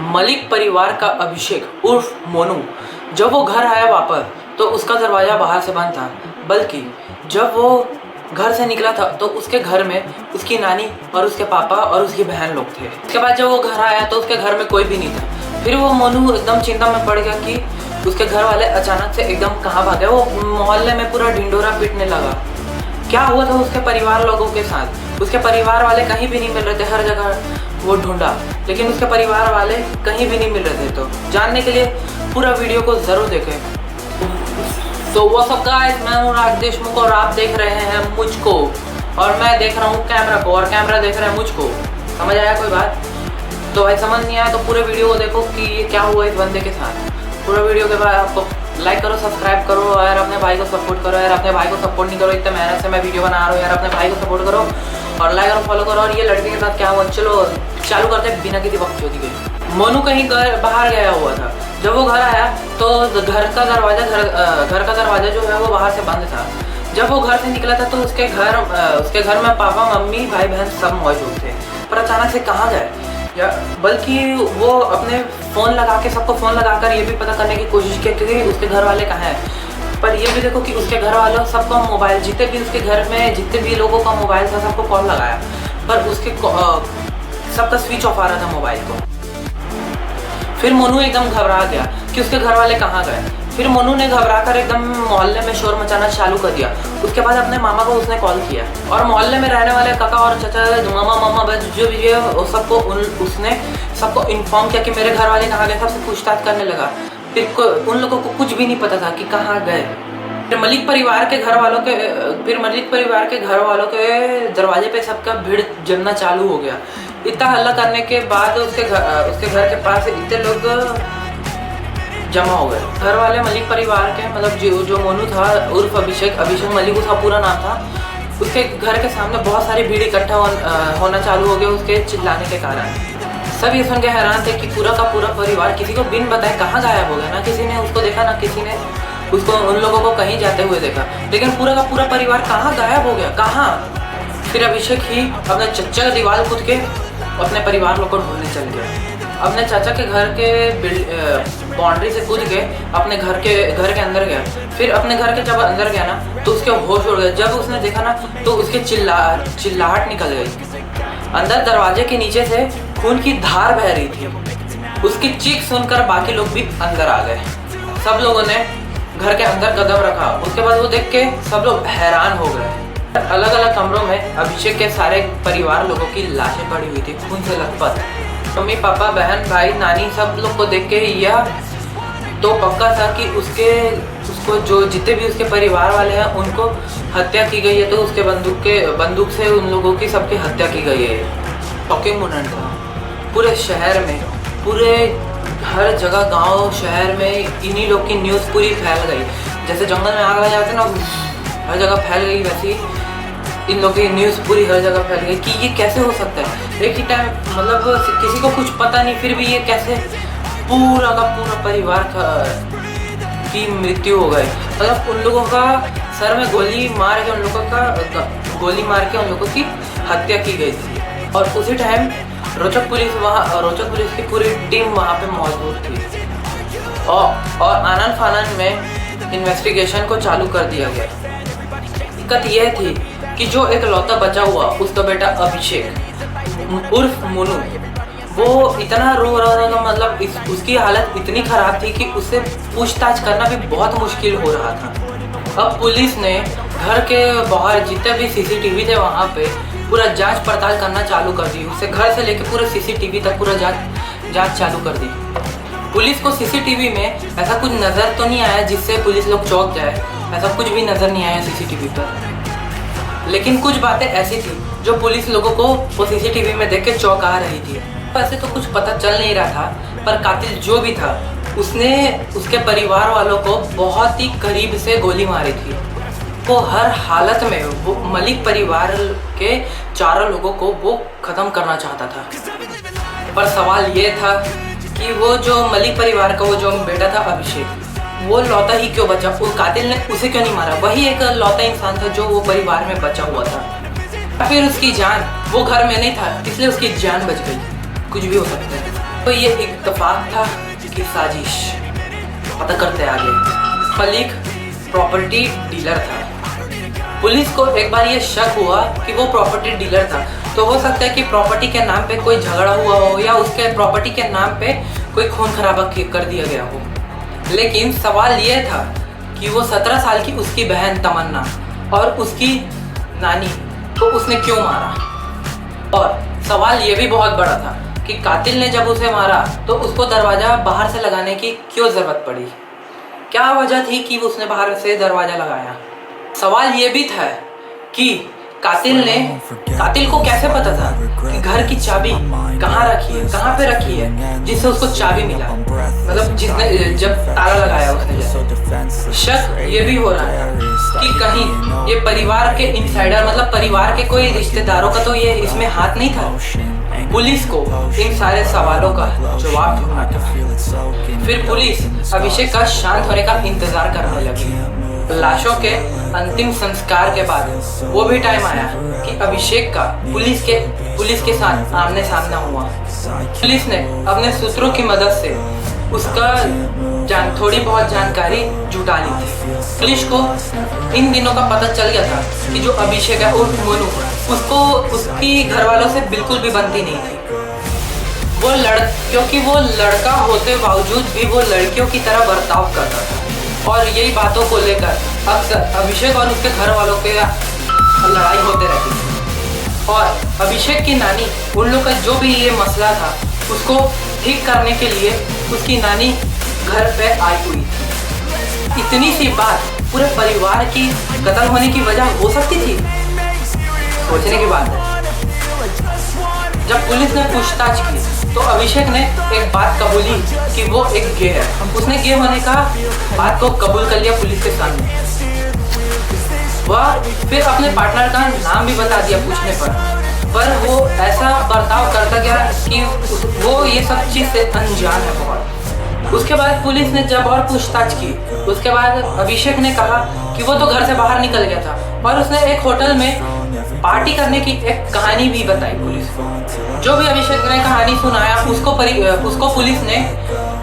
मलिक परिवार का अभिषेक उर्फ मोनू जब वो घर आया वापस तो उसका दरवाज़ा बाहर से बंद था, बल्कि जब वो घर से निकला था तो उसके घर में उसकी नानी और उसके पापा और उसकी बहन लोग थे। उसके बाद जब वो घर आया तो उसके घर में कोई भी नहीं था। फिर वो मोनू एकदम चिंता में पड़ गया कि उसके घर वाले अचानक से एकदम कहाँ भागे। वो मोहल्ले में पूरा ढिंडोरा पीटने लगा। क्या हुआ था उसके परिवार लोगों के साथ? उसके परिवार वाले कहीं भी नहीं मिल रहे थे, हर जगह वो ढूंढा लेकिन उसके परिवार वाले कहीं भी नहीं मिल रहे थे। तो जानने के लिए पूरा वीडियो को जरूर देखें। तो वो सब गाइस, मैं हूँ राज देशमुख और आप देख रहे हैं मुझको, और मैं देख रहा हूँ कैमरा को और कैमरा देख रहा है मुझको। समझ आया कोई बात? तो भाई समझ नहीं आया तो पूरे वीडियो को देखो कि ये क्या हुआ इस बंदे के साथ। पूरा वीडियो के बाद आपको लाइक करो, सब्सक्राइब करो और अपने भाई को सपोर्ट करो। यार अपने भाई को सपोर्ट नहीं करो, इतने मेहनत से मैं वीडियो बना रहा हूँ। यार अपने भाई को सपोर्ट करो और लाइक और फॉलो करो। और ये लड़के के साथ क्या हुआ, चलो चालू करते हैं बिना किसी वक्त चोरी के। मोनू कहीं बाहर गया हुआ था। जब वो घर आया तो घर का दरवाज़ा जो है वो बाहर से बंद था। जब वो घर से निकला था तो उसके घर में पापा मम्मी भाई बहन सब मौजूद थे। पर अचानक से कहाँ गए, या बल्कि वो अपने फ़ोन लगा के सबको फ़ोन लगाकर ये भी पता करने की कोशिश की कि उसके घर वाले कहाँ हैं। पर ये भी देखो कि उसके घर वालों सबको मोबाइल, जितने भी उसके घर में जितने भी लोगों का मोबाइल था सबको कॉल लगाया, पर उसके सबका स्विच ऑफ आ रहा था मोबाइल को। फिर मोनू एकदम घबरा गया कि उसके घर वाले कहाँ गए। फिर मोनू ने घबरा कर एकदम मोहल्ले में शोर मचाना चालू कर दिया। उसके बाद अपने मामा को उसने कॉल किया और मोहल्ले में रहने वाले काका और चाचा, मामा बस जो भी है सबको उसने सबको इन्फॉर्म किया कि मेरे घर वाले कहाँ गए। सबसे पूछताछ करने लगा। फिर उन लोगों को कुछ भी नहीं पता था कि कहाँ गए। फिर मलिक परिवार के घर वालों के दरवाजे पे सबका भीड़ जमना चालू हो गया। इतना हल्ला करने के बाद उसके घर के पास इतने लोग जमा हो गए। घर वाले मलिक परिवार के, मतलब जो मोनू था उर्फ अभिषेक मलिक उसका पूरा नाम था, उसके घर के सामने बहुत सारी भीड़ इकट्ठा होना चालू हो गया उसके चिल्लाने के कारण। सब ये सुन के हैरान थे कि पूरा का पूरा परिवार किसी को बिन बताए कहाँ गायब हो गया। ना किसी ने उसको देखा, ना किसी ने उसको उन लोगों को कहीं जाते हुए देखा, लेकिन पूरा का पूरा परिवार कहाँ गायब हो गया, कहाँ? फिर अभिषेक ही अपने चच्चा का दीवार कूद के अपने परिवार लोग को ढूंढने चल गया। अपने चाचा के घर के बाउंड्री से कूद के अपने घर के अंदर गया। फिर अपने घर के जब अंदर गया ना तो उसके होश उड़ गए। जब उसने देखा ना तो उसके चिल्लाहट निकल गई। अंदर दरवाजे के नीचे से खून की धार बह रही थी। उसकी चीख सुनकर बाकी लोग भी अंदर आ गए। सब लोगों ने घर के अंदर कदम रखा। उसके बाद वो देख के सब लोग हैरान हो गए। अलग अलग कमरों में अभिषेक के सारे परिवार लोगों की लाशें पड़ी हुई थी, खून से लथपथ। मम्मी पापा बहन भाई नानी सब लोग को देख के यह तो पक्का था कि उसको जो जितने भी उसके परिवार वाले हैं उनको हत्या की गई है। तो उसके बंदूक से उन लोगों की सबकी हत्या की गई है। शॉकिंग मोमेंट था पूरे शहर में, पूरे हर जगह गांव शहर में इन्हीं लोग की न्यूज़ पूरी फैल गई। जैसे जंगल में आग लग जाते ना, हर जगह फैल गई, वैसी इन लोगों की न्यूज़ पूरी हर जगह फैल गई कि ये कैसे हो सकता है। एक ही टाइम मतलब किसी को कुछ पता नहीं, फिर भी ये कैसे पूरा का पूरा परिवार की मृत्यु हो गई। मतलब उन लोगों का सर में गोली मार के उन लोगों की हत्या की गई थी। और उसी टाइम रोहतक पुलिस की पूरी टीम वहाँ पे मौजूद थी और आनन फानन में इन्वेस्टिगेशन को चालू कर दिया गया। दिक्कत यह थी कि जो एक लौता बचा हुआ उसका बेटा अभिषेक उर्फ मोनू, वो इतना रो रहा था, मतलब उसकी हालत इतनी ख़राब थी कि उससे पूछताछ करना भी बहुत मुश्किल हो रहा था। अब पुलिस ने घर के बाहर जितने भी सीसीटीवी थे वहाँ पे पूरा जांच पड़ताल करना चालू कर दी। उससे घर से लेकर पूरे सीसीटीवी तक पूरा जांच चालू कर दी। पुलिस को सीसीटीवी में ऐसा कुछ नज़र तो नहीं आया जिससे पुलिस लोग चौंक जाए, ऐसा कुछ भी नज़र नहीं आया सीसीटीवी पर। लेकिन कुछ बातें ऐसी थी जो पुलिस लोगों को वो सीसीटीवी में देख के चौंका रही थी। वैसे तो कुछ पता चल नहीं रहा था, पर कातिल जो भी था उसने उसके परिवार वालों को बहुत ही करीब से गोली मारी थी। वो हर हालत में वो मलिक परिवार के चारों लोगों को वो ख़त्म करना चाहता था। पर सवाल ये था कि वो जो मलिक परिवार का वो जो बेटा था अभिषेक, वो लौता ही क्यों बचा? उस कातिल ने उसे क्यों नहीं मारा? वही एक लौता इंसान था जो वो परिवार में बचा हुआ था। फिर उसकी जान, वो घर में नहीं था इसलिए उसकी जान बच गई। कुछ भी हो सकता है। तो ये इत्तेफाक था कि साजिश। पता करते आगे। मलिक प्रॉपर्टी डीलर था। पुलिस को एक बार ये शक हुआ कि वो प्रॉपर्टी डीलर था, तो हो सकता है कि प्रॉपर्टी के नाम पे कोई झगड़ा हुआ हो या उसके प्रॉपर्टी के नाम पे कोई खून खराबा कर दिया गया हो। लेकिन सवाल ये था कि वो 17 साल की उसकी बहन तमन्ना और उसकी नानी को उसने क्यों मारा। और सवाल ये भी बहुत बड़ा था कि कातिल ने जब उसे मारा तो उसको दरवाज़ा बाहर से लगाने की क्यों ज़रूरत पड़ी। क्या वजह थी कि उसने बाहर से दरवाज़ा लगाया। सवाल ये भी था कि कातिल को कैसे पता था कि घर की चाबी कहाँ रखी है, कहाँ पे रखी है, जिससे उसको चाबी मिला, मतलब जिसने जब ताला लगाया उसने। शक ये भी हो रहा है कि कहीं ये परिवार के इनसाइडर, मतलब परिवार के कोई रिश्तेदारों का तो ये इसमें हाथ नहीं था। पुलिस को इन सारे सवालों का जवाब ढूंढना था। फिर पुलिस अभिषेक का शांत होने का इंतजार करने लगी। लाशों के अंतिम संस्कार के बाद वो भी टाइम आया कि अभिषेक का पुलिस के साथ आमने सामना हुआ। पुलिस ने अपने सूत्रों की मदद से उसका थोड़ी बहुत जानकारी जुटा ली थी। पुलिस को इन दिनों का पता चल गया था कि जो अभिषेक है उर्फ मोनू, उसको उसकी घर वालों से बिल्कुल भी बनती नहीं थी। क्योंकि वो लड़का होते बावजूद भी वो लड़कियों की तरह बर्ताव करता था। और यही बातों को लेकर अक्सर अभिषेक और उसके घर वालों के लड़ाई होते रहती थी। और अभिषेक की नानी, उन लोग का जो भी ये मसला था उसको ठीक करने के लिए उसकी नानी घर पे आई हुई थी। इतनी सी बात पूरे परिवार की कत्ल होने की वजह हो सकती थी। सोचने की बात है। जब पुलिस ने पूछताछ की तो अभिषेक ने एक बात कबूली कि वो एक गे है। उसने गे होने का बात को कबूल कर लिया पुलिस के सामने। वह फिर अपने पार्टनर का नाम भी बता दिया पूछने पर वो ऐसा बर्ताव करता गया कि वो ये सब चीज़ से अनजान है बहुत। उसके बाद पुलिस ने जब और पूछताछ की, उसके बाद अभिषेक ने कहा कि वो तो घर से बाहर निकल गया था और उसने एक होटल में पार्टी करने की एक कहानी भी बताई पुलिस को। जो भी अभिषेक ने कहानी सुनाया उसको पुलिस ने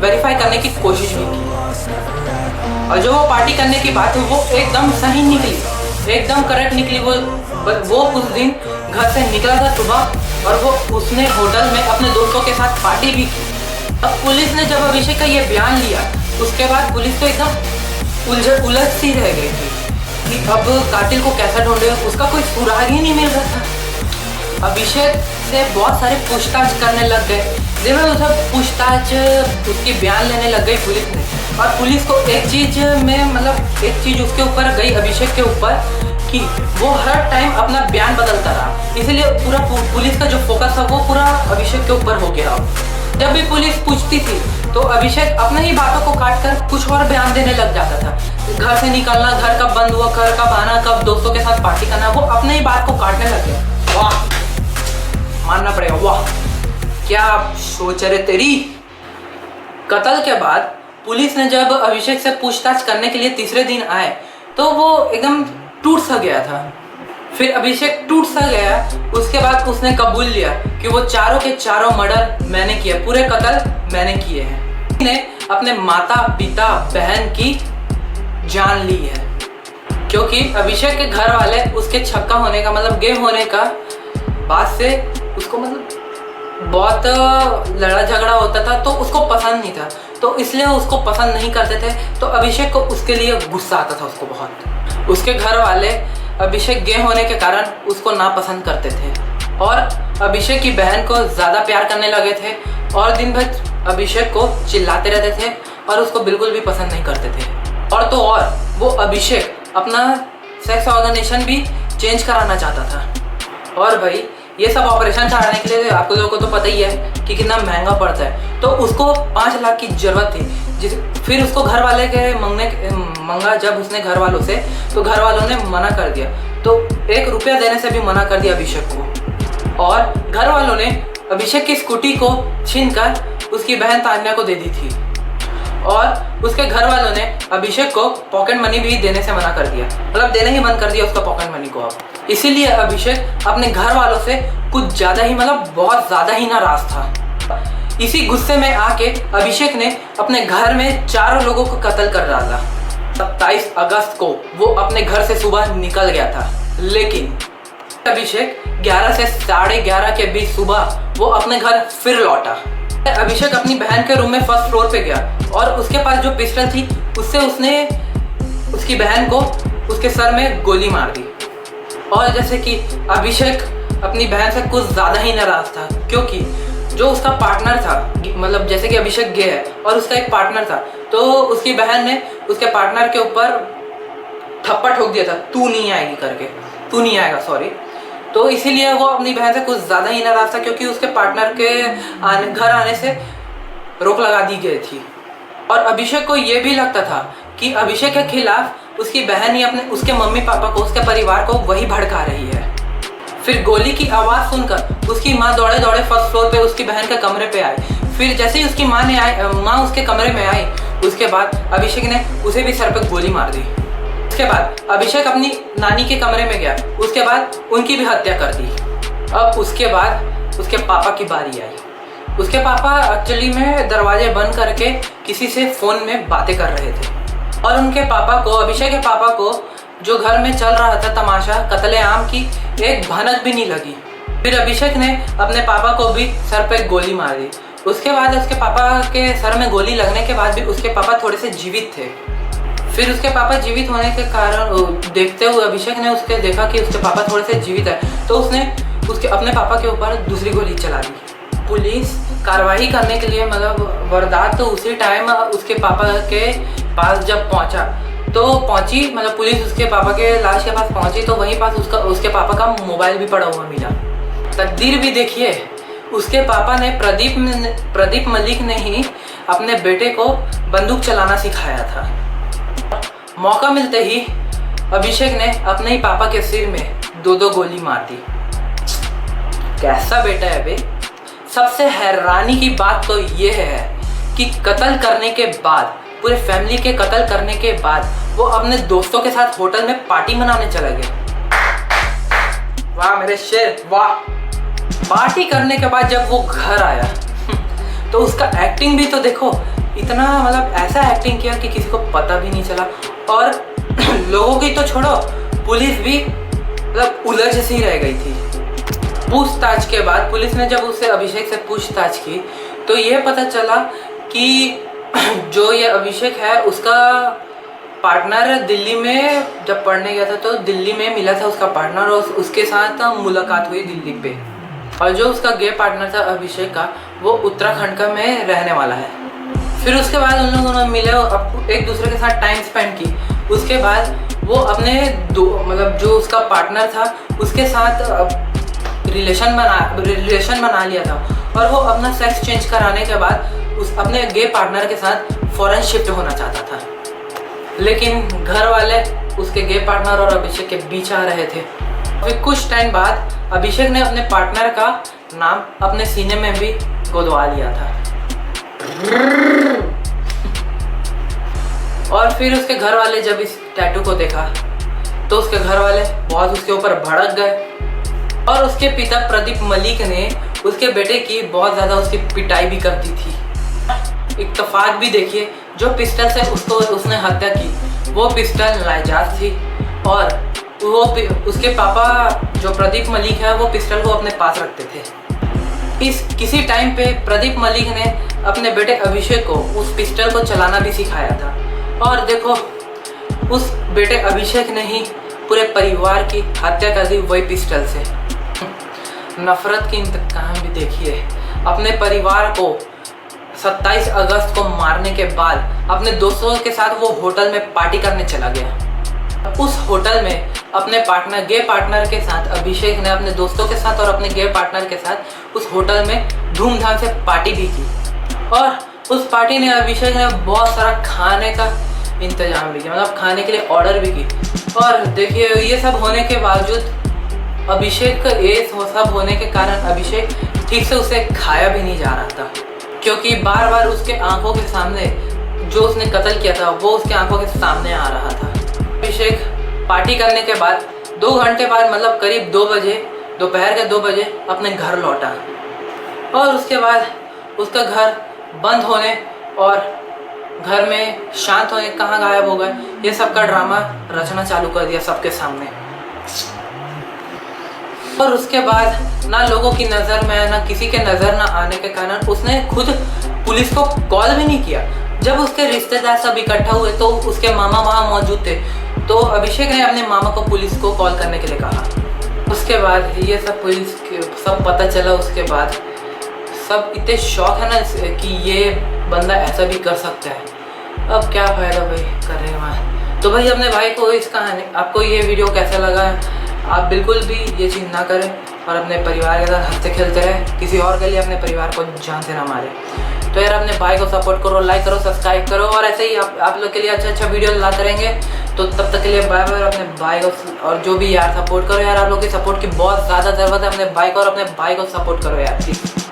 वेरीफाई करने की कोशिश भी की। और जो वो पार्टी करने की बात है वो एकदम सही निकली, एकदम करेक्ट निकली। वो उस दिन घर से निकला था सुबह और वो उसने होटल में अपने दोस्तों के साथ पार्टी भी की। अब पुलिस ने जब अभिषेक का ये बयान लिया उसके बाद पुलिस तो एकदम उलझ सी रह गई थी कि अब कातिल को कैसा ढूंढे, उसका कोई सुराग ही नहीं मिल रहा था। अभिषेक से बहुत सारे पूछताछ करने लग गए। जब उसे पूछताछ उसकी बयान लेने लग गई पुलिस ने, और पुलिस को एक चीज़ उसके ऊपर गई, अभिषेक के ऊपर, कि वो हर टाइम अपना बयान बदलता रहा। इसलिए पूरा पुलिस का जो फोकस था वो पूरा अभिषेक के ऊपर हो गया। जब भी पुलिस पूछती थी तो अभिषेक अपने ही बातों को काट कर कुछ और बयान देने लग जाता था। घर से निकलना, घर कब बंद हुआ, घर कब आना, कब दोस्तों के साथ पार्टी करना, वो अपने ही बात को काटने लग गया। वाह, मानना पड़ेगा, वाह क्या सोच रहे तेरी। कत्ल के बाद पुलिस ने जब अभिषेक से पूछताछ करने के लिए तीसरे दिन आए तो वो एकदम टूट सा गया था। फिर अभिषेक टूट सा गया। उसके बाद उसने कबूल लिया कि वो चारों के चारों मर्डर मैंने किए, पूरे कत्ल मैंने किए हैं। ने अपने माता पिता बहन की जान ली है, क्योंकि अभिषेक के घर वाले उसके छक्का होने का, मतलब गे होने का बात से उसको बहुत लड़ा झगड़ा होता था तो उसको पसंद नहीं था, तो इसलिए उसको पसंद नहीं करते थे। तो अभिषेक को उसके लिए गुस्सा आता था उसको बहुत। उसके घर वाले अभिषेक गे होने के कारण उसको नापसंद करते थे और अभिषेक की बहन को ज़्यादा प्यार करने लगे थे और दिन भर अभिषेक को चिल्लाते रहते थे और उसको बिल्कुल भी पसंद नहीं करते थे। और तो और वो अभिषेक अपना सेक्स ऑर्गेनाइजेशन भी चेंज कराना चाहता था। और भाई ये सब ऑपरेशन कराने के लिए आपको लोगों को तो पता ही है कि कितना महंगा पड़ता है। तो उसको 5 लाख की ज़रूरत थी। फिर उसको घर वाले के मंगा जब उसने घर वालों से, तो घर वालों ने मना कर दिया। तो 1 रुपया देने से भी मना कर दिया अभिषेक को। और घर वालों ने अभिषेक की स्कूटी को छीनकर उसकी बहन तान्या को दे दी थी। और उसके घर वालों ने अभिषेक को पॉकेट मनी भी देने से मना कर दिया, मतलब देने ही बंद कर दिया उसका पॉकेट मनी को अब। इसीलिए अभिषेक अपने घर वालों से कुछ ज़्यादा ही, मतलब बहुत ज़्यादा ही नाराज़ था। इसी गुस्से में आके अभिषेक ने अपने घर में 4 लोगों को कत्ल कर डाला। 27 अगस्त को वो अपने घर से सुबह निकल गया था, लेकिन अभिषेक 11 से 11:30 के बीच सुबह वो अपने घर फिर लौटा। अभिषेक अपनी बहन के रूम में फर्स्ट फ्लोर पे गया और उसके पास जो पिस्टल थी उससे उसने उसकी बहन को उसके सर में गोली मार दी। और जैसे कि अभिषेक अपनी बहन से कुछ ज़्यादा ही नाराज था, क्योंकि जो उसका पार्टनर था, मतलब जैसे कि अभिषेक गे है और उसका एक पार्टनर था, तो उसकी बहन ने उसके पार्टनर के ऊपर थप्पड़ ठोक दिया था, तू नहीं आएगी करके, तू नहीं आएगा सॉरी। तो इसीलिए वो अपनी बहन से कुछ ज़्यादा ही नाराज था, क्योंकि उसके पार्टनर के घर आने से रोक लगा दी गई थी। और अभिषेक को ये भी लगता था कि अभिषेक के खिलाफ उसकी बहन ही अपने उसके मम्मी पापा को, उसके परिवार को वही भड़का रही है। फिर गोली की आवाज़ सुनकर उसकी माँ दौड़े दौड़े फर्स्ट फ्लोर पे उसकी बहन के कमरे पे आई। फिर जैसे ही उसकी माँ उसके कमरे में आई, उसके बाद अभिषेक ने उसे भी सर पे गोली मार दी। उसके बाद अभिषेक अपनी नानी के कमरे में गया, उसके बाद उनकी भी हत्या कर दी। अब उसके बाद उसके पापा की बारी आई। उसके पापा एक्चुअली में दरवाजे बंद करके किसी से फ़ोन में बातें कर रहे थे, और उनके पापा को, अभिषेक के पापा को, जो घर में चल रहा था तमाशा कत्लेआम की, एक भनक भी नहीं लगी। फिर अभिषेक ने अपने पापा को भी सर पे गोली मार दी। उसके बाद उसके पापा के सर में गोली लगने के बाद भी उसके पापा थोड़े से जीवित थे। फिर उसके पापा जीवित होने के कारण देखते हुए अभिषेक ने उसके देखा कि उसके पापा थोड़े से जीवित है, तो उसने उसके अपने पापा के ऊपर दूसरी गोली चला दी। पुलिस कार्रवाई करने के लिए, मतलब वारदात तो उसी टाइम उसके पापा के पास जब पहुंची, मतलब पुलिस उसके पापा के लाश के पास पहुंची, तो वहीं पास उसके पापा का मोबाइल भी पड़ा हुआ मिला। तकदीर भी देखिए, उसके पापा ने प्रदीप मलिक ने ही अपने बेटे को बंदूक चलाना सिखाया था। मौका मिलते ही अभिषेक ने अपने ही पापा के सिर में 2 गोली मार दी। कैसा बेटा है बे। सबसे हैरानी की बात तो ये है कि कत्ल करने के बाद, पूरे फैमिली के कत्ल करने के बाद, वो अपने दोस्तों के साथ होटल में पार्टी मनाने चला गया। वाह मेरे शेर वाह। पार्टी करने के बाद जब वो घर आया तो उसका एक्टिंग भी तो देखो, इतना मतलब ऐसा एक्टिंग किया कि किसी को पता भी नहीं चला। और लोगों की तो छोड़ो, पुलिस भी मतलब उलझ सी रह गई थी। पूछताछ के बाद पुलिस ने जब उससे अभिषेक से पूछताछ की तो ये पता चला कि जो ये अभिषेक है उसका पार्टनर दिल्ली में जब पढ़ने गया था, तो दिल्ली में मिला था उसका पार्टनर और उसके साथ मुलाकात हुई दिल्ली पे। और जो उसका गे पार्टनर था अभिषेक का, वो उत्तराखंड का में रहने वाला है। फिर उसके बाद उन लोगों ने मिले, एक दूसरे के साथ टाइम स्पेंड की। उसके बाद वो अपने मतलब जो उसका पार्टनर था उसके साथ रिलेशन बना लिया था, और वो अपना सेक्स चेंज कराने के बाद अपने गे पार्टनर के साथ फॉरेन शिफ्ट होना चाहता था। लेकिन घर वाले उसके गे पार्टनर और अभिषेक के बीच आ रहे थे। फिर कुछ टाइम बाद अभिषेक ने अपने पार्टनर का नाम अपने सीने में भी गोदवा लिया था। और फिर उसके घर वाले जब इस टैटू को देखा तो उसके घर वाले बहुत उसके ऊपर भड़क गए, और उसके पिता प्रदीप मलिक ने उसके बेटे की बहुत ज़्यादा उसकी पिटाई भी कर दी थी। इत्तेफाक भी देखिए, जो पिस्टल से उसने हत्या की वो पिस्टल नाजायज थी, और वो उसके पापा जो प्रदीप मलिक है वो पिस्टल को अपने पास रखते थे। किसी टाइम पे प्रदीप मलिक ने अपने बेटे अभिषेक को उस पिस्टल को चलाना भी सिखाया था, और देखो उस बेटे अभिषेक ने ही पूरे परिवार की हत्या कर दी वही पिस्टल से। नफरत की इंतकाम भी देखिए, अपने परिवार को 27 अगस्त को मारने के बाद अपने दोस्तों के साथ वो होटल में पार्टी करने चला गया। उस होटल में अपने गे पार्टनर के साथ अभिषेक ने अपने दोस्तों के साथ और अपने गे पार्टनर के साथ उस होटल में धूमधाम से पार्टी भी की, और उस पार्टी ने अभिषेक ने बहुत सारा खाने का इंतजाम भी किया, मतलब खाने के लिए ऑर्डर भी की। और देखिए ये सब होने के बावजूद अभिषेक ये सब होने के कारण अभिषेक ठीक से उसे खाया भी नहीं जा रहा था, क्योंकि बार बार उसके आंखों के सामने जो उसने कत्ल किया था वो उसके आंखों के सामने आ रहा था। अभिषेक पार्टी करने के बाद 2 घंटे बाद, मतलब करीब 2 बजे, दोपहर के 2 बजे अपने घर लौटा, और उसके बाद उसका घर बंद होने और घर में शांत होने, कहाँ गायब हो गए, ये सब का ड्रामा रचना चालू कर दिया सबके सामने। और उसके बाद ना लोगों की नज़र में, ना किसी के नज़र ना आने के कारण उसने खुद पुलिस को कॉल भी नहीं किया। जब उसके रिश्तेदार सब इकट्ठा हुए तो उसके मामा वहाँ मौजूद थे, तो अभिषेक ने अपने मामा को पुलिस को कॉल करने के लिए कहा। उसके बाद ये सब पुलिस सब पता चला, उसके बाद सब इतने शौक है ना कि ये बंदा ऐसा भी कर सकता है। अब क्या फ़ायदा भाई कर रहे हैं वहाँ। तो भाई अपने भाई को इस कहानी, आपको ये वीडियो कैसा लगा, आप बिल्कुल भी ये चीज़ ना करें और अपने परिवार के साथ हंसते खेलते रहें, किसी और के लिए अपने परिवार को जान से ना मारें। तो यार अपने भाई को सपोर्ट करो, लाइक करो, सब्सक्राइब करो, और ऐसे ही आप लोग के लिए अच्छा वीडियो लाते रहेंगे। तो तब तक के लिए बाय बाय। अपने भाई को और जो भी यार सपोर्ट करो यार, आप लोग की सपोर्ट की बहुत ज़्यादा ज़रूरत है। अपने भाई को और अपने भाई को सपोर्ट करो यार प्लीज़।